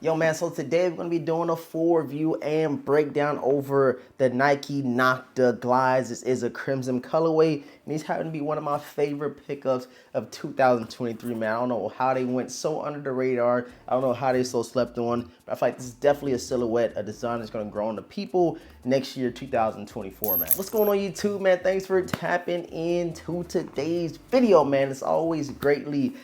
Yo man, so today we're going to be doing a full review and breakdown over the Nike Nocta Glides. This is a crimson colorway, and these happen to be one of my favorite pickups of 2023, man. I don't know how they went so under the radar. I don't know how they so slept on, but I feel like this is definitely a silhouette, a design that's going to grow on the people next year, 2024, man. What's going on YouTube, man? Thanks for tapping into today's video, man. It's always greatly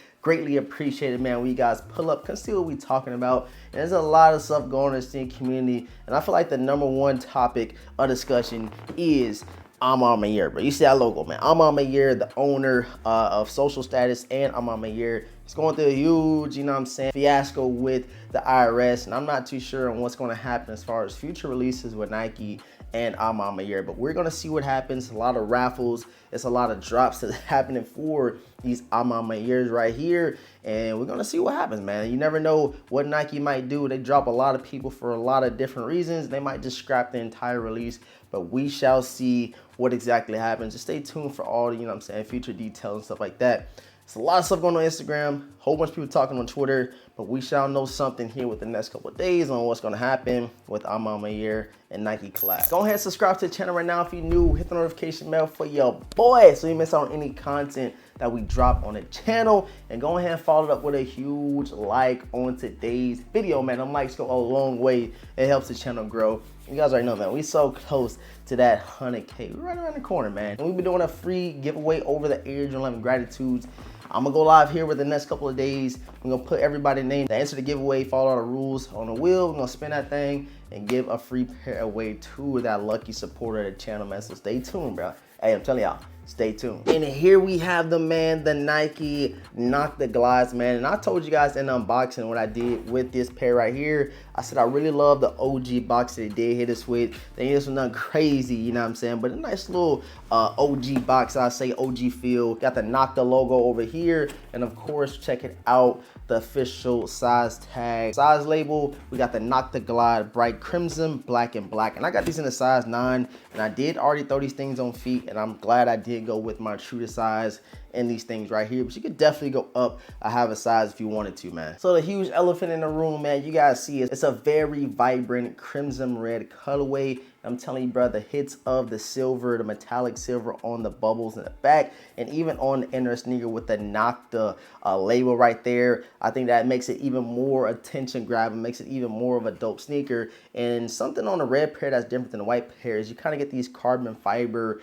appreciated, man, when you guys pull up, can see what we talking about. And there's a lot of stuff going on in the sneaker community, and I feel like the #1 topic of discussion is NOIR, bro. You see that logo, man. NOIR, the owner of Social Status and NOIR, is going through a huge, you know what I'm saying, fiasco with the IRS, and I'm not too sure on what's going to happen as far as future releases with Nike and NOIR, but we're going to see what happens. A lot of raffles, it's a lot of drops that's happening for these NOIRs right here, and we're going to see what happens, man. You never know what Nike might do. They drop a lot of people for a lot of different reasons. They might just scrap the entire release, but we shall see what exactly happens. Just stay tuned for all the, you know what I'm saying, future details and stuff like that. There's a lot of stuff going on Instagram, whole bunch of people talking on Twitter, but we shall know something here within the next couple of days on what's going to happen with NOIR and Nike collab. Go ahead and subscribe to the channel right now if you're new. Hit the notification bell for your boy so you miss out on any content that we drop on the channel. And go ahead and follow it up with a huge like on today's video, man. Them likes go a long way. It helps the channel grow. You guys already know, man, we so close to that 100K. We're right around the corner, man. And we've been doing a free giveaway over the Air Jordan 11 Gratitudes. I'm gonna go live here with the next couple of days. We're gonna put everybody's name to answer the giveaway, follow all the rules on the wheel. We're gonna spin that thing and give a free pair away to that lucky supporter of the channel, man. So stay tuned, bro. Hey, I'm telling y'all, stay tuned. And here we have the Nike Nocta Glides, man. And I told you guys in the unboxing what I did with this pair right here. I said I really love the OG box that they did hit us with. They hit us with nothing crazy, you know what I'm saying? But a nice little OG box, I say OG feel. Got the Nocta logo over here. And of course, check it out, the official size tag. Size label, we got the Nocta Glide bright crimson, black and black. And I got these in a size 9. And I did already throw these things on feet. And I'm glad I did go with my true to size in these things right here, but you could definitely go up a half a size if you wanted to, man. So the huge elephant in the room, man, you guys see it. It's a very vibrant crimson red colorway. I'm telling you, bro, the hits of the silver, the metallic silver on the bubbles in the back, and even on the inner sneaker with the Nocta label right there. I think that makes it even more attention grabbing, makes it even more of a dope sneaker. And something on the red pair that's different than the white pair is you kind of get these carbon fiber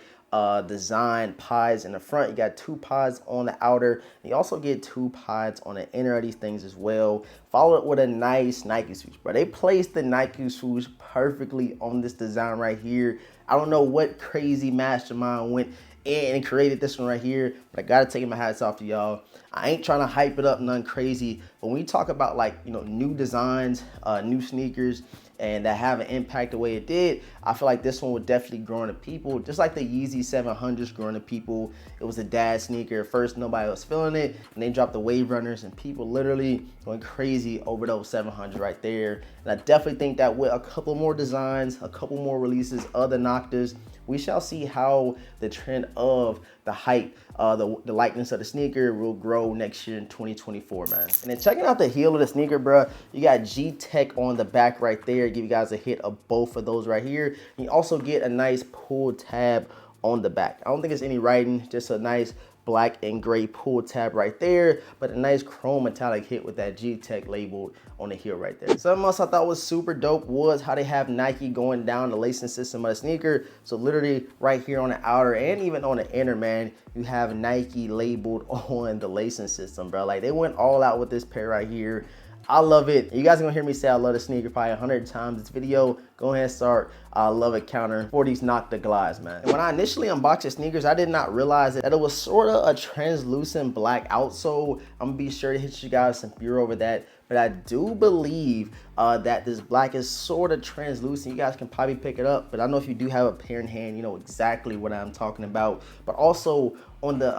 design pods in the front. You got 2 pods on the outer. You also get 2 pods on the inner of these things as well. Follow it with a nice Nike swoosh, bro. They placed the Nike swoosh perfectly on this design right here. I don't know what crazy mastermind went in and created this one right here, but I gotta take my hats off to y'all. I ain't trying to hype it up none crazy, but when we talk about, like, you know, new designs, new sneakers, and that have an impact the way it did, I feel like this one would definitely grow into people, just like the Yeezy 700s growing to people. It was a dad sneaker. At first, nobody was feeling it, and they dropped the Wave Runners, and people literally going crazy over those 700s right there. And I definitely think that with a couple more designs, a couple more releases of the Noctas, we shall see how the trend of the hype, the likeness of the sneaker will grow next year in 2024, man. And then checking out the heel of the sneaker, bro, you got G-Tech on the back right there. Give you guys a hit of both of those right here. And you also get a nice pull tab on the back. I don't think it's any writing, just a nice black and gray pull tab right there, but a nice chrome metallic hit with that G-Tech labeled on the heel right there. Something else I thought was super dope was how they have Nike going down the lacing system of the sneaker. So literally right here on the outer and even on the inner, man, you have Nike labeled on the lacing system, bro. Like, they went all out with this pair right here. I love it. You guys are gonna hear me say I love the sneaker probably 100 times this video. Go ahead and start I love it counter for these Nocta Glides, man. And when I initially unboxed the sneakers, I did not realize that it was sort of a translucent black outsole. I'm gonna be sure to hit you guys some bureau over that. But I do believe that this black is sort of translucent. You guys can probably pick it up, but I know if you do have a pair in hand, you know exactly what I'm talking about. But also on the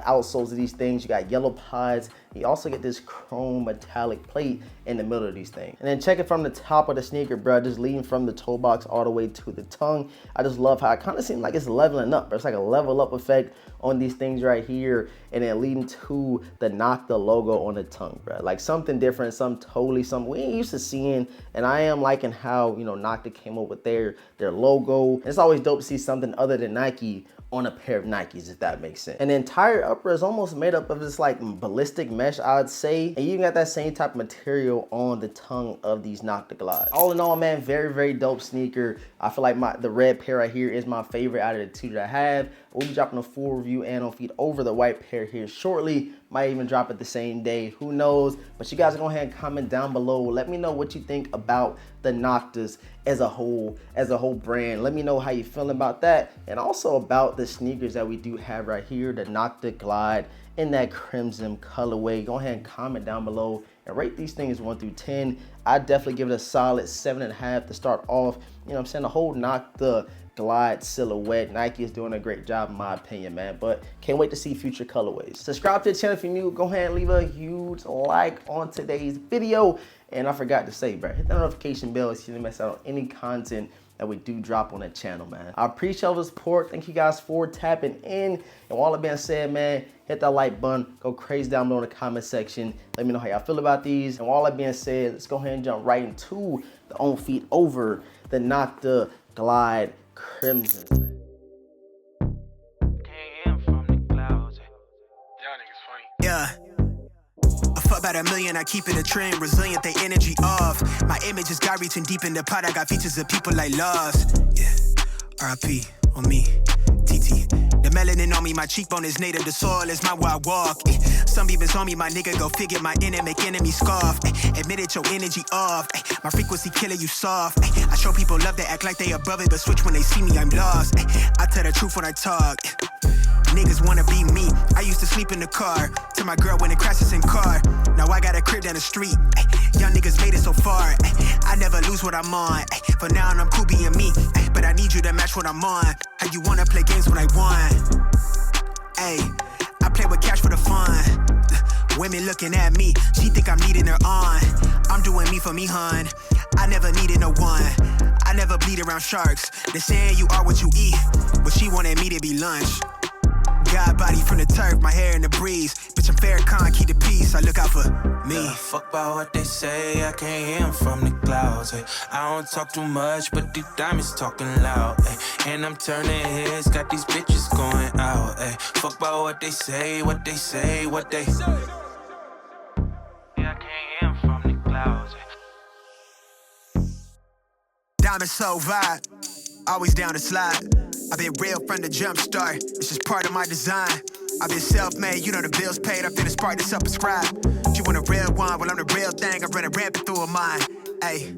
outsoles of these things, you got yellow pods You also get this chrome metallic plate in the middle of these things. And then check it from the top of the sneaker, bro, just leading from the toe box all the way to the tongue. I just love how it kind of seems like it's leveling up. It's like a level up effect on these things right here, and then leading to the Nocta logo on the tongue, bro. Like something different, something we ain't used to seeing. And I am liking how, you know, Nocta came up with their logo. And it's always dope to see something other than Nike on a pair of Nikes, if that makes sense. And the entire upper is almost made up of this like ballistic mesh, I'd say. And you got that same type of material on the tongue of these Nocta glides. All in all, man, very, very dope sneaker. I feel like the red pair right here is my favorite out of the two that I have. We'll be dropping a full review and on feed over the white pair here shortly. Might even drop it the same day, who knows? But you guys go ahead and comment down below. Let me know what you think about the Noctas as a whole brand. Let me know how you feel about that, and also about the sneakers that we do have right here, the Nocta Glide in that crimson colorway. Go ahead and comment down below and rate these things 1 through 10. I'd definitely give it a solid 7.5 to start off. You know what I'm saying? The whole Nocta Glide silhouette, Nike is doing a great job in my opinion, man. But can't wait to see future colorways. Subscribe to the channel if you're new. Go ahead and leave a huge like on today's video. And I forgot to say, bro, hit the notification bell so you don't miss out on any content that we do drop on the channel, man. I appreciate all the support. Thank you guys for tapping in. And with all that being said, man, hit that like button. Go crazy down below in the comment section. Let me know how y'all feel about these. And with all that being said, let's go ahead and jump right into the on feet over the Nocta Glide Crimson, man. Yeah. I fuck about $1 million, I keep it a trend, resilient, they energy off. My image is God reaching deep in the pot, I got features of people like lost. Yeah, RIP on me, TT. The melanin on me, my cheekbone is native, the soil is my where I walk. Some beavers on me, my nigga, go figure, my inner make enemy scoff. Admit it, your energy off. My frequency killer, you soft. I show people love, they act like they above it, but switch when they see me, I'm lost. I tell the truth when I talk. Niggas wanna be me. I used to sleep in the car till my girl went and crashes in car. Now I got a crib down the street. Young niggas made it so far. I never lose what I'm on. For now I'm cool being me. But I need you to match what I'm on. How you wanna play games when I won? Ay, I play with cash for the fun. Women looking at me, she think I'm needing her on. I'm doing me for me, hun. I never needed no one. I never bleed around sharks. They're saying you are what you eat, but she wanted me to be lunch. God body from the turf, my hair in the breeze. Bitch, I'm Farrakhan, keep the peace. I look out for me. Yeah, fuck about what they say, I can't hear 'em from the clouds. Ay. I don't talk too much, but these diamonds talking loud. Ay. And I'm turning heads, got these bitches going out. Ay. Fuck about what they say, what they say, what they say. Yeah, I can't hear 'em from the clouds. Ay. Diamond so vibe, always down to slide. I've been real from the jump start, it's just part of my design. I've been self-made, you know the bills paid, I finished part to subscribe. You want a real one, well I'm the real thing, I run a rampant through a mind. Ayy.